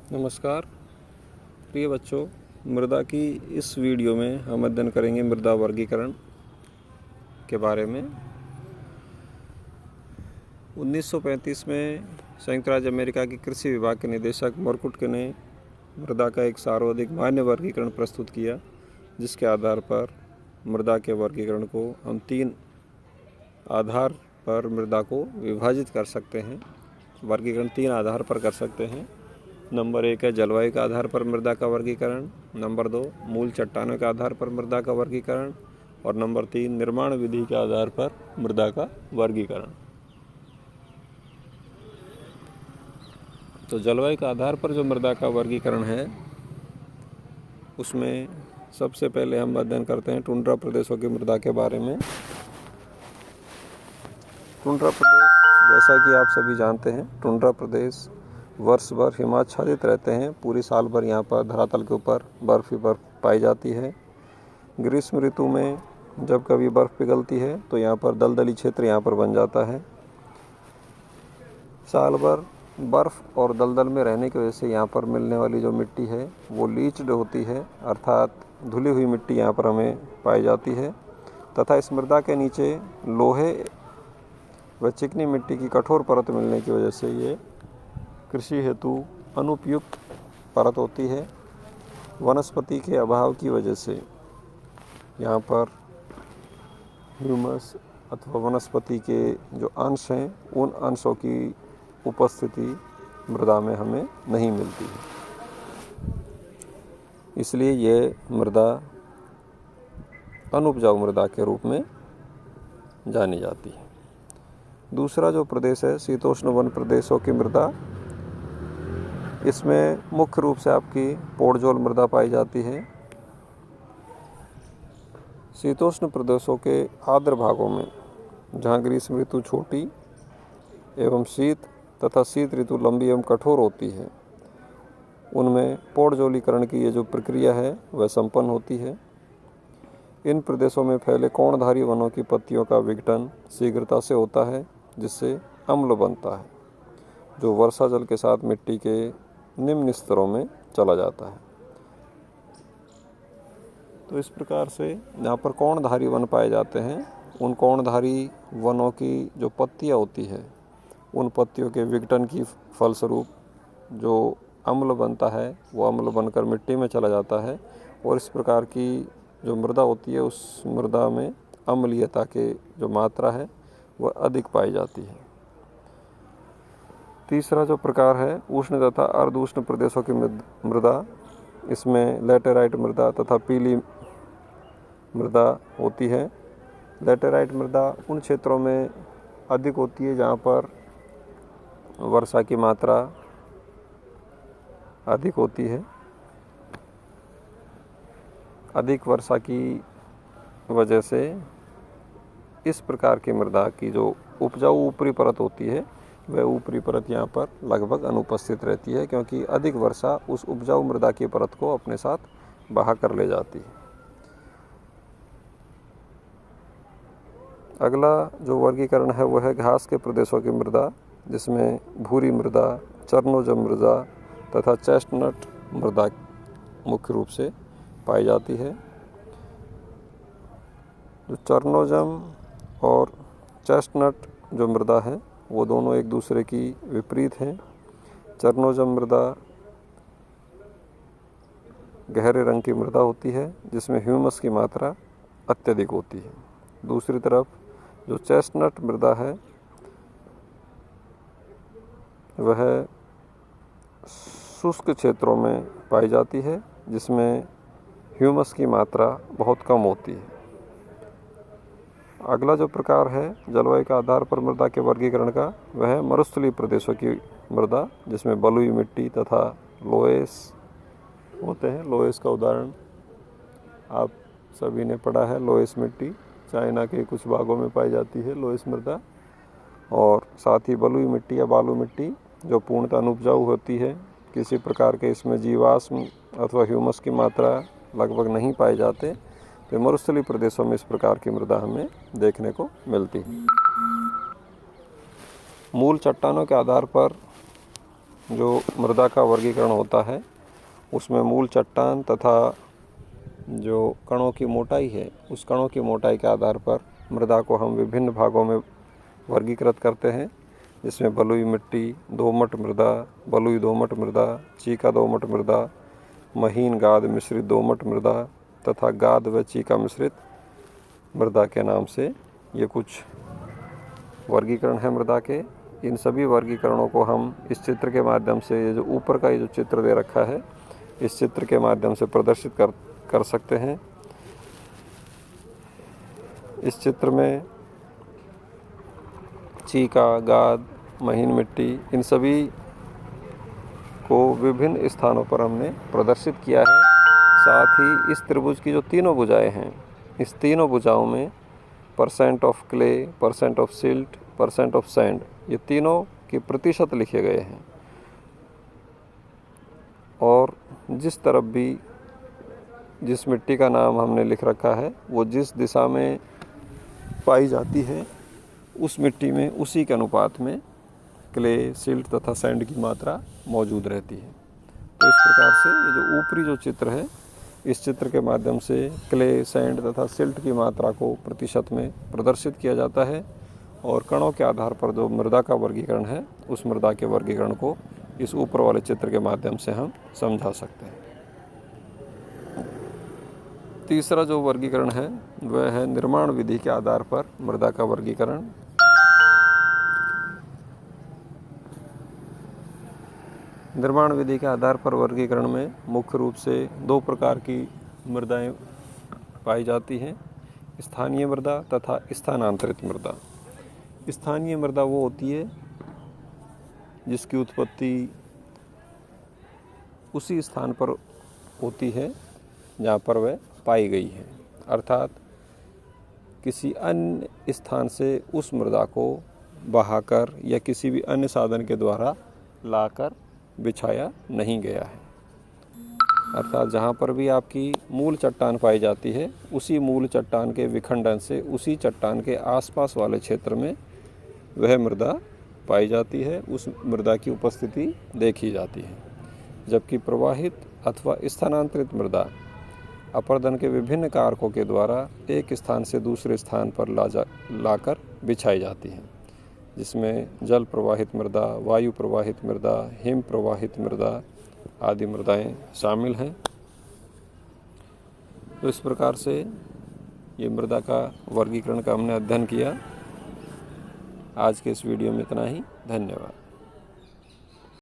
नमस्कार प्रिय बच्चों, मृदा की इस वीडियो में हम अध्ययन करेंगे मृदा वर्गीकरण के बारे में। 1935 में संयुक्त राज्य अमेरिका के कृषि विभाग के निदेशक मरकुट ने मृदा का एक सर्वाधिक मान्य वर्गीकरण प्रस्तुत किया, जिसके आधार पर मृदा के वर्गीकरण को हम 3 आधार पर मृदा को विभाजित कर सकते हैं। वर्गीकरण 3 आधार पर कर सकते हैं। नंबर 1 है जलवायु के आधार पर मृदा का वर्गीकरण, नंबर 2 मूल चट्टानों के आधार पर मृदा का वर्गीकरण और नंबर 3 निर्माण विधि के आधार पर मृदा का वर्गीकरण। तो जलवायु के आधार पर जो मृदा का वर्गीकरण है, उसमें सबसे पहले हम अध्ययन करते हैं टुंड्रा प्रदेशों की मृदा के बारे में। टुंड्रा प्रदेश, जैसा कि आप सभी जानते हैं, टुंड्रा प्रदेश वर्ष भर हिमाच्छादित रहते हैं। पूरी साल भर यहाँ पर धरातल के ऊपर बर्फ ही बर्फ पाई जाती है। ग्रीष्म ऋतु में जब कभी बर्फ़ पिघलती है तो यहाँ पर दलदली क्षेत्र यहाँ पर बन जाता है। साल भर बर्फ़ और दलदल में रहने की वजह से यहाँ पर मिलने वाली जो मिट्टी है वो लीच्ड होती है, अर्थात धुली हुई मिट्टी यहाँ पर हमें पाई जाती है तथा इस मृदा के नीचे लोहे व चिकनी मिट्टी की कठोर परत मिलने की वजह से ये कृषि हेतु अनुपयुक्त परत होती है। वनस्पति के अभाव की वजह से यहाँ पर ह्यूमस अथवा वनस्पति के जो अंश हैं, उन अंशों की उपस्थिति मृदा में हमें नहीं मिलती है। इसलिए ये मृदा अनुपजाऊ मृदा के रूप में जानी जाती है। दूसरा जो प्रदेश है शीतोष्ण वन प्रदेशों की मृदा, इसमें मुख्य रूप से आपकी पोड़जोल मृदा पाई जाती है। शीतोष्ण प्रदेशों के आर्द्र भागों में, जहाँ ग्रीष्म ऋतु छोटी एवं शीत तथा शीत ऋतु लंबी एवं कठोर होती है, उनमें पोड़जोलीकरण की ये जो प्रक्रिया है वह संपन्न होती है। इन प्रदेशों में फैले कोणधारी वनों की पत्तियों का विघटन शीघ्रता से होता है, जिससे अम्ल बनता है, जो वर्षा जल के साथ मिट्टी के निम्न स्तरों में चला जाता है। तो इस प्रकार से यहाँ पर कोणधारी वन पाए जाते हैं। उन कोणधारी वनों की जो पत्तियाँ होती है, उन पत्तियों के विघटन की फलस्वरूप जो अम्ल बनता है वो अम्ल बनकर मिट्टी में चला जाता है और इस प्रकार की जो मृदा होती है, उस मृदा में अम्लीयता के जो मात्रा है वह अधिक पाई जाती है। तीसरा जो प्रकार है उष्ण तथा अर्ध उष्ण प्रदेशों की मृदा, इसमें लैटेराइट मृदा तथा पीली मृदा होती है। लैटेराइट मृदा उन क्षेत्रों में अधिक होती है जहाँ पर वर्षा की मात्रा अधिक होती है। अधिक वर्षा की वजह से इस प्रकार की मृदा की जो उपजाऊ ऊपरी परत होती है, वह ऊपरी परत यहाँ पर लगभग अनुपस्थित रहती है, क्योंकि अधिक वर्षा उस उपजाऊ मृदा की परत को अपने साथ बहा कर ले जाती है। अगला जो वर्गीकरण है वह है घास के प्रदेशों की मृदा, जिसमें भूरी मृदा, चरनोजम मृदा तथा चेस्टनट मृदा मुख्य रूप से पाई जाती है। जो चरनोजम और चेस्टनट जो मृदा है वो दोनों एक दूसरे की विपरीत हैं। चरनोजम मृदा गहरे रंग की मृदा होती है, जिसमें ह्यूमस की मात्रा अत्यधिक होती है। दूसरी तरफ जो चेस्टनट मृदा है वह शुष्क क्षेत्रों में पाई जाती है, जिसमें ह्यूमस की मात्रा बहुत कम होती है। अगला जो प्रकार है जलवायु के आधार पर मृदा के वर्गीकरण का, वह है मरुस्थलीय प्रदेशों की मृदा, जिसमें बलुई मिट्टी तथा लोएस होते हैं। लोएस का उदाहरण आप सभी ने पढ़ा है। लोएस मिट्टी चाइना के कुछ भागों में पाई जाती है, लोएस मृदा। और साथ ही बलुई मिट्टी या बालू मिट्टी जो पूर्णतः अनुपजाऊ होती है, किसी प्रकार के इसमें जीवाश्म अथवा ह्यूमस की मात्रा लगभग नहीं पाए जाते। तो मरुस्थलीय प्रदेशों में इस प्रकार की मृदा हमें देखने को मिलती है। मूल चट्टानों के आधार पर जो मृदा का वर्गीकरण होता है उसमें मूल चट्टान तथा जो कणों की मोटाई है उस कणों की मोटाई के आधार पर मृदा को हम विभिन्न भागों में वर्गीकृत करते हैं, जिसमें बलुई मिट्टी, दोमट मृदा, बलुई दोमट मृदा, चीका दोमट मृदा, महीन गाद मिश्रित दोमट मृदा तथा गाद व चीका मिश्रित मृदा के नाम से ये कुछ वर्गीकरण है मृदा के। इन सभी वर्गीकरणों को हम इस चित्र के माध्यम से, ये जो ऊपर का ये जो चित्र दे रखा है इस चित्र के माध्यम से प्रदर्शित कर सकते हैं। इस चित्र में चीका, गाद, महीन मिट्टी इन सभी को विभिन्न स्थानों पर हमने प्रदर्शित किया है। साथ ही इस त्रिभुज की जो तीनों भुजाएं हैं, इस तीनों भुजाओं में % of clay, % of silt, % of sand, ये तीनों के प्रतिशत लिखे गए हैं। और जिस तरफ भी जिस मिट्टी का नाम हमने लिख रखा है वो जिस दिशा में पाई जाती है उस मिट्टी में उसी के अनुपात में क्ले, सिल्ट तथा सैंड की मात्रा मौजूद रहती है। तो इस प्रकार से ये जो ऊपरी जो चित्र है इस चित्र के माध्यम से क्ले, सैंड तथा सिल्ट की मात्रा को प्रतिशत में प्रदर्शित किया जाता है और कणों के आधार पर जो मृदा का वर्गीकरण है उस मृदा के वर्गीकरण को इस ऊपर वाले चित्र के माध्यम से हम समझा सकते हैं। तीसरा जो वर्गीकरण है वह है निर्माण विधि के आधार पर मृदा का वर्गीकरण। निर्माण विधि के आधार पर वर्गीकरण में मुख्य रूप से दो प्रकार की मृदाएं पाई जाती हैं, स्थानीय मृदा तथा स्थानांतरित मृदा। स्थानीय मृदा वो होती है जिसकी उत्पत्ति उसी स्थान पर होती है जहाँ पर वह पाई गई है, अर्थात किसी अन्य स्थान से उस मृदा को बहाकर या किसी भी अन्य साधन के द्वारा लाकर बिछाया नहीं गया है। अर्थात जहाँ पर भी आपकी मूल चट्टान पाई जाती है उसी मूल चट्टान के विखंडन से उसी चट्टान के आसपास वाले क्षेत्र में वह मृदा पाई जाती है, उस मृदा की उपस्थिति देखी जाती है। जबकि प्रवाहित अथवा स्थानांतरित मृदा अपर्दन के विभिन्न कारकों के द्वारा एक स्थान से दूसरे स्थान पर लाकर बिछाई जाती है, जिसमें जल प्रवाहित मृदा, वायु प्रवाहित मृदा, हिम प्रवाहित मृदा आदि मृदाएं शामिल हैं। तो इस प्रकार से ये मृदा का वर्गीकरण का हमने अध्ययन किया। आज के इस वीडियो में इतना ही। धन्यवाद।